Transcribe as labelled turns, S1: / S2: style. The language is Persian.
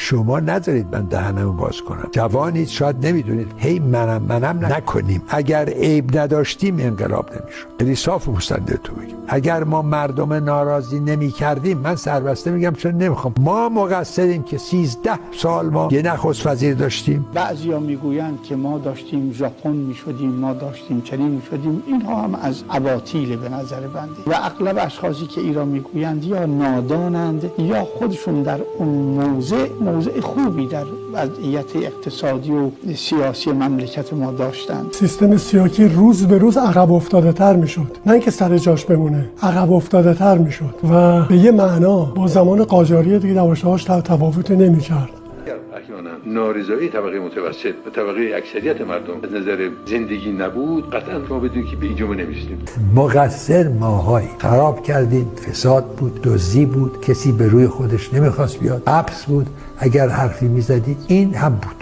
S1: شما نذارید من دهنمو باز کنم. جوانید، شاید نمیدونید، هی منم نکنیم. اگر عیب نداشتیم انقلاب نمیشد. یعنی صاف و مستند تو بگیم، اگر ما مردم ناراضی نمیکردیم، من سربسته میگم چون نمیخوام، ما مقصریم که 13 سال ما یه نخست وزیر داشتیم.
S2: بعضیا میگویند که ما داشتیم ژاپن میشدیم، ما داشتیم چنین میشدیم. اینها هم از اباطیل به نظر بنده و اغلب اشخاصی که ایران میگویند یا نادانند یا خودشون در اون موضع خوبی در وضعیت اقتصادی و سیاسی مملکت ما داشتند.
S3: سیستم سیاسی روز به روز عقب افتاده تر میشد، نه اینکه سر جاش بمونه، عقب افتاده تر میشد و به یه معنا با زمان قاجاریه دیگه دواشتهاش تفاوتی نمیکرد.
S4: احیانا نارضایی طبقه متوسط و طبقه اکثریت مردم از نظر زندگی نبود، قطعا ما بدونیم که به این جمله نمی‌رسیدیم.
S1: مقصر ماهایی خراب کردین، فساد بود، دزدی بود، کسی به روی خودش نمیخواست بیاد، حبس بود، اگر حرفی میزدید این هم بود.